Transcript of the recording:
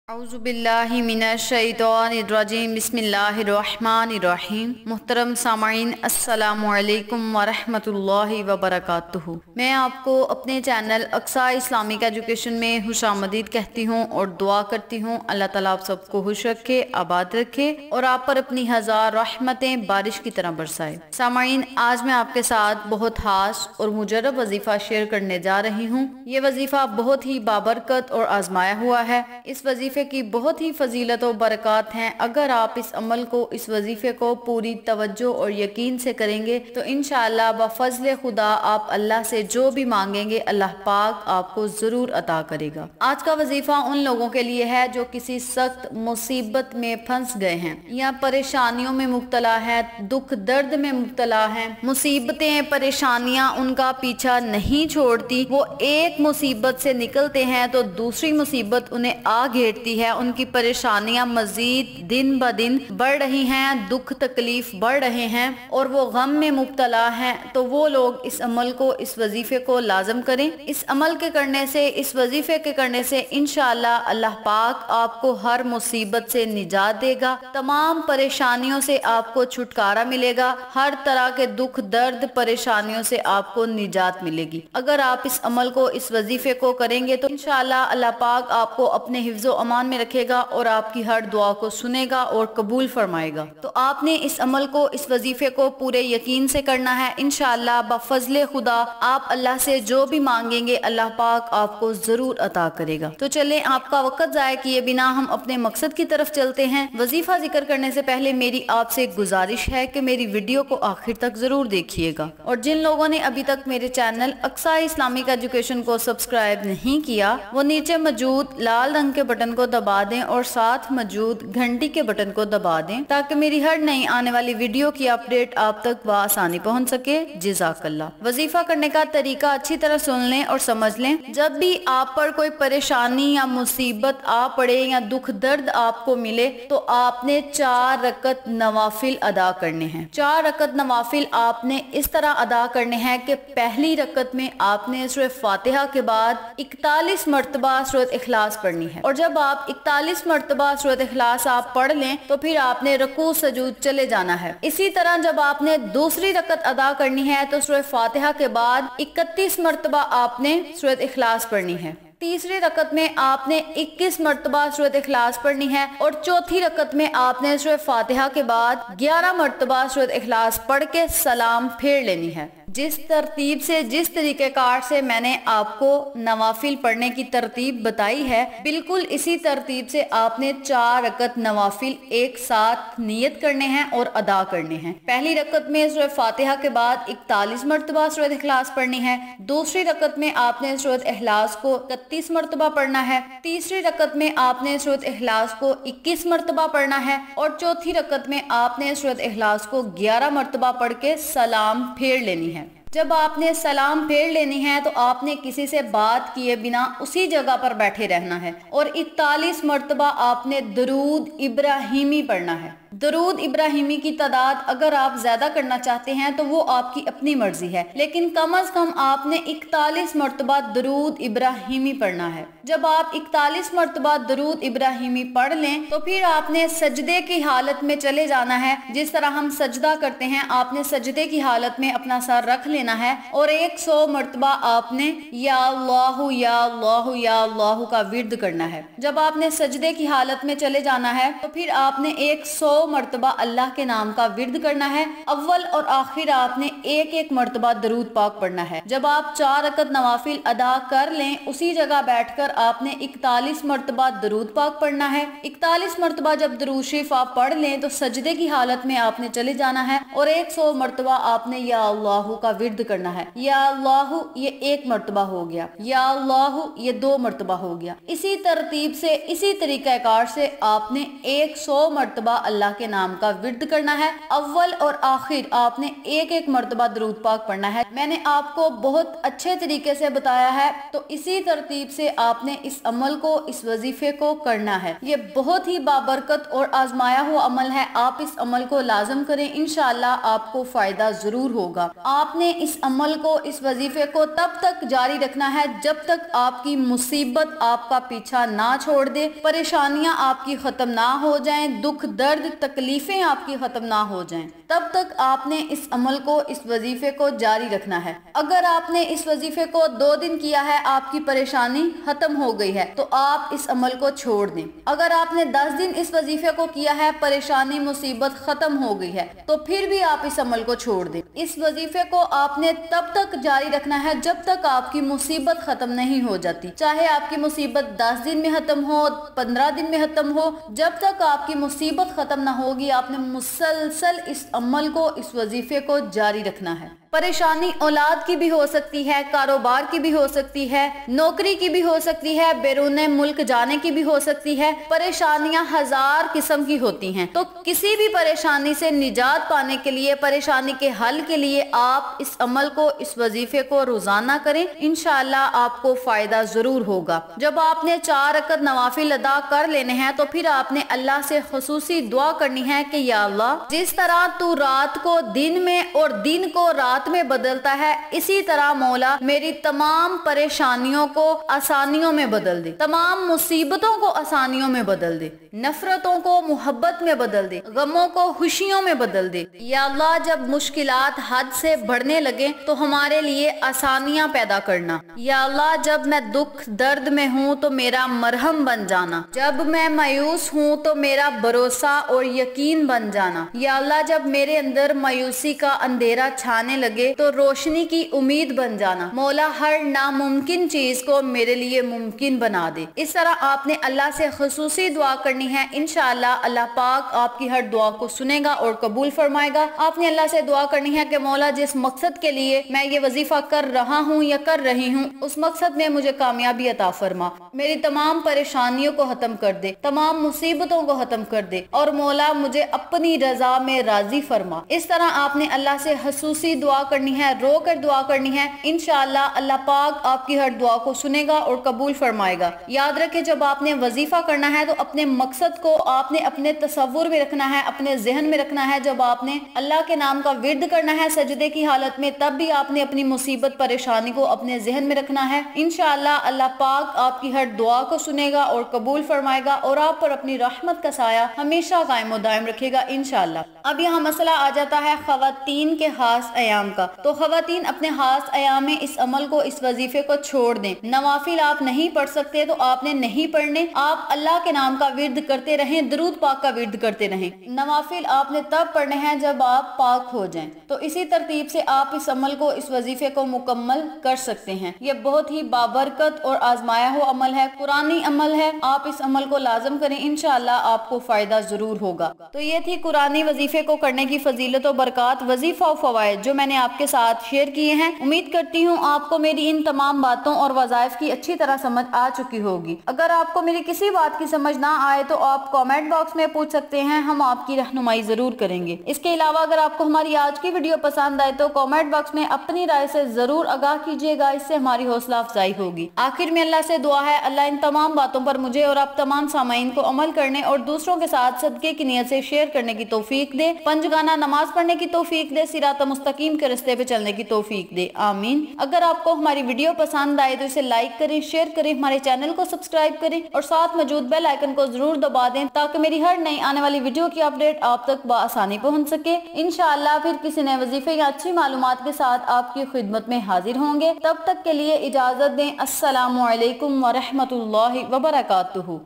اعوذ باللہ من الشیطان الرجیم بسم اللہ الرحمن الرحیم۔ محترم سامعین السلام علیکم ورحمۃ اللہ وبرکاتہ۔ میں آپ کو اپنے چینل اقصی اسلامک ایجوکیشن میں خوش آمدید کہتی ہوں اور دعا کرتی ہوں اللہ تعالیٰ آپ سب کو خوش رکھے، آباد رکھے اور آپ پر اپنی ہزار رحمتیں بارش کی طرح برسائے۔ سامعین، آج میں آپ کے ساتھ بہت خاص اور مجرب وظیفہ شیئر کرنے جا رہی ہوں۔ یہ وظیفہ بہت ہی بابرکت اور آزمایا ہوا ہے۔ اس وظیفے کی بہت ہی فضیلت و برکات ہیں۔ اگر آپ اس عمل کو، اس وظیفے کو پوری توجہ اور یقین سے کریں گے تو انشاءاللہ بفضل خدا آپ اللہ سے جو بھی مانگیں گے اللہ پاک آپ کو ضرور عطا کرے گا۔ آج کا وظیفہ ان لوگوں کے لیے ہے جو کسی سخت مصیبت میں پھنس گئے ہیں یا پریشانیوں میں مبتلا ہیں، دکھ درد میں مبتلا ہیں۔ مصیبتیں، پریشانیاں ان کا پیچھا نہیں چھوڑتی۔ وہ ایک مصیبت سے نکلتے ہیں تو دوسری مصیبت انہیں آ گھیرتی ہے۔ ان کی پریشانیاں مزید دن بہ دن بڑھ رہی ہیں، دکھ تکلیف بڑھ رہے ہیں اور وہ غم میں مبتلا ہیں۔ تو وہ لوگ اس عمل کو، اس وظیفے کو لازم کریں۔ اس عمل کے کرنے سے، اس وظیفے کے کرنے سے انشاءاللہ اللہ پاک آپ کو ہر مصیبت سے نجات دے گا، تمام پریشانیوں سے آپ کو چھٹکارا ملے گا، ہر طرح کے دکھ درد پریشانیوں سے آپ کو نجات ملے گی۔ اگر آپ اس عمل کو، اس وظیفے کو کریں گے تو انشاءاللہ اللہ پاک آپ کو اپنے حفظ و امان میں رکھے گا اور آپ کی ہر دعا کو سنے گا اور قبول فرمائے گا۔ تو آپ نے اس عمل کو، اس وظیفے کو پورے یقین سے کرنا ہے۔ انشاءاللہ بفضل خدا آپ اللہ سے جو بھی مانگیں گے اللہ پاک آپ کو ضرور عطا کرے گا۔ تو چلیں آپ کا وقت ضائع کیے بنا ہم اپنے مقصد کی طرف چلتے ہیں۔ وظیفہ ذکر کرنے سے پہلے میری آپ سے گزارش ہے کہ میری ویڈیو کو آخر تک ضرور دیکھیے گا، اور جن لوگوں نے ابھی تک میرے چینل اقصی اسلامک ایجوکیشن کو سبسکرائب نہیں کیا وہ نیچے موجود لال رنگ کے بٹن کو دبا دیں اور ساتھ موجود گھنٹی کے بٹن کو دبا دیں تاکہ میری ہر نئی آنے والی ویڈیو کی اپڈیٹ آپ تک بآسانی پہنچ سکے۔ جزاک اللہ۔ وظیفہ کرنے کا طریقہ اچھی طرح سن لیں اور سمجھ لیں۔ جب بھی آپ پر کوئی پریشانی یا مصیبت آ پڑے یا دکھ درد آپ کو ملے تو آپ نے 4 رکعت نوافل ادا کرنے ہیں۔ 4 رکعت نوافل آپ نے اس طرح ادا کرنے ہیں کہ پہلی رکعت میں آپ نے سورہ فاتحہ کے بعد 41 مرتبہ سورۃ اخلاص پڑھنی ہے، اور جب آپ 41 مرتبہ سورۃ اخلاص آپ پڑھ لیں تو پھر آپ نے رکوع سجود چلے جانا ہے۔ اسی طرح جب آپ نے دوسری رکعت ادا کرنی ہے تو سورہ فاتحہ کے بعد 31 مرتبہ آپ نے سورۃ اخلاص پڑھنی ہے۔ تیسری رکعت میں آپ نے 21 مرتبہ سورۃ اخلاص پڑھنی ہے، اور چوتھی رکعت میں آپ نے سورہ فاتحہ کے بعد 11 مرتبہ سورۃ اخلاص پڑھ کے سلام پھیر لینی ہے۔ جس ترتیب سے، جس طریقہ کار سے میں نے آپ کو نوافل پڑھنے کی ترتیب بتائی ہے، بالکل اسی ترتیب سے آپ نے 4 رکعت نوافل ایک ساتھ نیت کرنے ہیں اور ادا کرنے ہیں۔ پہلی رکعت میں سورہ فاتحہ کے بعد 41 مرتبہ سورۃ اخلاص پڑھنی ہے، دوسری رکعت میں آپ نے سورۃ اخلاص کو 31 مرتبہ پڑھنا ہے، تیسری رکعت میں آپ نے سورۃ اخلاص کو 21 مرتبہ پڑھنا ہے، اور چوتھی رکعت میں آپ نے سورۃ اخلاص کو 11 مرتبہ پڑھ کے سلام پھیر لینی ہے۔ جب آپ نے سلام پھیر لینی ہے تو آپ نے کسی سے بات کیے بنا اسی جگہ پر بیٹھے رہنا ہے، اور 41 مرتبہ آپ نے درود ابراہیمی پڑھنا ہے۔ درود ابراہیمی کی تعداد اگر آپ زیادہ کرنا چاہتے ہیں تو وہ آپ کی اپنی مرضی ہے، لیکن کم از کم آپ نے 41 مرتبہ درود ابراہیمی پڑھنا ہے۔ جب آپ 41 مرتبہ درود ابراہیمی پڑھ لیں تو پھر آپ نے سجدے کی حالت میں چلے جانا ہے۔ جس طرح ہم سجدہ کرتے ہیں آپ نے سجدے کی حالت میں اپنا سر رکھ لینا ہے، اور 100 مرتبہ آپ نے یا اللہ یا اللہ یا اللہ کا ورد کرنا ہے۔ جب آپ نے سجدے کی حالت میں چلے جانا ہے تو پھر آپ نے 100 مرتبہ اللہ کے نام کا ورد کرنا ہے۔ اول اور آخر آپ نے ایک مرتبہ درود پاک پڑھنا ہے۔ جب آپ 4 رکعت نوافل ادا کر لیں اسی جگہ بیٹھ کر آپ نے 41 مرتبہ درود پاک پڑھنا ہے۔ 41 مرتبہ جب درود شریف آپ پڑھ لیں تو سجدے کی حالت میں آپ نے چلے جانا ہے، اور 100 مرتبہ آپ نے یا اللہ کا ورد کرنا ہے۔ یا اللہ یہ 1 مرتبہ ہو گیا، یا اللہ یہ 2 مرتبہ ہو گیا۔ اسی ترتیب سے، اسی طریقہ کار سے آپ نے 100 مرتبہ اللہ अल्लाह के नाम का विर्द करना है। अव्वल और आखिर आपने एक एक मर्तबा दरूद पाक पढ़ना है। मैंने आपको बहुत अच्छे तरीके से बताया है, तो इसी तरतीब से आपने इस अमल को, इस वजीफे को करना है। ये बहुत ही बाबरकत और आजमाया हुआ अमल है। आप इस अमल को लाजम करें, इंशाअल्लाह आपको फायदा जरूर होगा। आपने इस अमल को, इस वजीफे को तब तक जारी रखना है जब तक आपकी मुसीबत आपका पीछा ना छोड़ दे, परेशानियां आपकी खत्म ना हो जाएं, दुख दर्द तकलीफें आपकी खत्म ना हो जाएं, तब तक आपने इस अमल को, इस वजीफे को जारी रखना है। अगर आपने इस वजीफे को 2 दिन किया है, आपकी परेशानी खत्म हो गई है, तो आप इस अमल को छोड़ दें। अगर आपने 10 दिन इस वजीफे को किया है, परेशानी मुसीबत खत्म हो गई है, तो फिर भी आप इस अमल को छोड़ दें। इस वजीफे को आपने तब तक जारी रखना है जब तक आपकी मुसीबत खत्म नहीं हो जाती। चाहे आपकी मुसीबत 10 दिन में खत्म हो, 15 दिन में खत्म हो, जब तक आपकी मुसीबत खत्म ना होगी, आपने मुसलसल इस अमल को, इस वजीफे को जारी रखना है। परेशानी औलाद की भी हो सकती है, कारोबार की भी हो सकती है, नौकरी की भी हो सकती है, बैरून मुल्क जाने की भी हो सकती है। परेशानियां 1000 किस्म की होती हैं। तो किसी भी परेशानी से निजात पाने के लिए, परेशानी के हल के लिए आप इस अमल को, इस वजीफे को रोजाना करें, इंशाअल्लाह आपको फायदा जरूर होगा। जब आपने 4 रकअत नवाफिल अदा कर लेने हैं, तो फिर आपने अल्लाह से खुसूसी दुआ करनी है कि या अल्लाह, जिस तरह तू रात को दिन में और दिन को रात में बदलता है, इसी तरह मौला मेरी तमाम परेशानियों को आसानियों में बदल दे, तमाम मुसीबतों को आसानियों में बदल दे, नफरतों को मोहब्बत में बदल दे, गमों को खुशियों में बदल दे। या अल्लाह, जब मुश्किलात हद से बढ़ने लगे तो हमारे लिए आसानियां पैदा करना। या अल्लाह, जब मैं दुख दर्द में हूँ तो मेरा मरहम बन जाना, जब मैं मायूस हूँ तो मेरा भरोसा और यकीन बन जाना। या अल्लाह, जब मेरे अंदर मायूसी का अंधेरा छाने लगे तो रोशनी की उम्मीद बन जाना। मौला, हर नामुमकिन चीज को मेरे लिए मुमकिन बना दे। इस तरह आपने अल्लाह से खुसूसी दुआ करनी है। इंशाअल्लाह अल्लाह पाक आपकी हर दुआ को सुनेगा और कबूल फरमाएगा। आपने अल्लाह से दुआ करनी है कि मौला, जिस मकसद के लिए मैं ये वजीफा कर रहा हूँ या कर रही हूँ, उस मकसद में मुझे कामयाबी अता फरमा, मेरी तमाम परेशानियों को खत्म कर दे, तमाम मुसीबतों को खत्म कर दे, और मौला मुझे अपनी रजा में राजी फरमा। इस तरह आपने अल्लाह से खुसूसी दुआ करनी है, रो कर दुआ करनी है। इंशाअल्लाह अल्लाह पाक आपकी हर दुआ को सुनेगा और कबूल फरमाएगा। याद रखें, जब आपने वजीफा करना है तो अपने मकसद को आपने अपने तसव्वुर में रखना है, अपने जहन में रखना है। जब आपने अल्लाह के नाम का विर्द करना है सजदे की हालत में, तब भी आपने अपनी मुसीबत परेशानी को अपने जहन में रखना है। इंशाअल्लाह अल्लाह पाक आपकी हर दुआ को सुनेगा और कबूल फरमाएगा और आप पर अपनी रहमत का साया हमेशा कायम और दायम रखेगा इंशाअल्लाह। अब यहाँ मसला आ जाता है खवातीन के खास अयाम का। तो खवातीन अपने खास अयाम में इस अमल को, इस वजीफे को छोड़ दें। नवाफिल आप नहीं पढ़ सकते तो आपने नहीं पढ़ने, आप अल्लाह के नाम का विर्द करते रहें, दरूद पाक का विर्द करते रहें। नवाफिल आपने तब पढ़ने हैं जब आप पाक हो जाएं। तो इसी तरतीब से आप इस अमल को, इस वजीफे को मुकम्मल कर सकते हैं। ये बहुत ही बाबरकत और आजमाया हुआ अमल है, कुरानी अमल है। आप इस अमल को लाजम करें, इंशाअल्लाह आपको फायदा जरूर होगा। तो ये थी कुरानी वजीफे को करने की फजीलत और बरकत, वजीफा और फवाइद जो मैंने आपके साथ शेयर किए हैं। उम्मीद करती हूँ आपको मेरी इन तमाम बातों और वज़ाइफ की अच्छी तरह समझ आ चुकी होगी। अगर आपको मेरी किसी बात की समझ ना आए तो आप कमेंट बॉक्स में पूछ सकते हैं, हम आपकी रहनुमाई जरूर करेंगे। इसके अलावा अगर आपको हमारी आज की वीडियो पसंद आए तो कमेंट बॉक्स में अपनी राय से जरूर आगाह कीजिएगा, इससे हमारी हौसला अफजाई होगी। आखिर में अल्लाह से दुआ है, अल्लाह इन तमाम बातों पर मुझे और आप तमाम सामाईन को अमल करने और दूसरों के साथ सदके की नियत से शेयर करने की तौफीक दे, पंजगाना नमाज पढ़ने की तौफीक दे, सिरात मुस्तकीम के रास्ते पे चलने की तौफीक दे, आमीन। अगर आपको हमारी वीडियो पसंद आए तो इसे लाइक करें, शेयर करें, हमारे चैनल को सब्सक्राइब करें और साथ मौजूद बेल आइकन को जरूर दबा दें ताकि मेरी हर नई आने वाली वीडियो की अपडेट आप तक बआसानी पहुंच सके। इंशाअल्लाह फिर किसी नए वजीफे या अच्छी मालूमात के साथ आपकी खिदमत में हाजिर होंगे। तब तक के लिए इजाजत दें। अस्सलामु अलैकुम व रहमतुल्लाहि व बरकातुहू।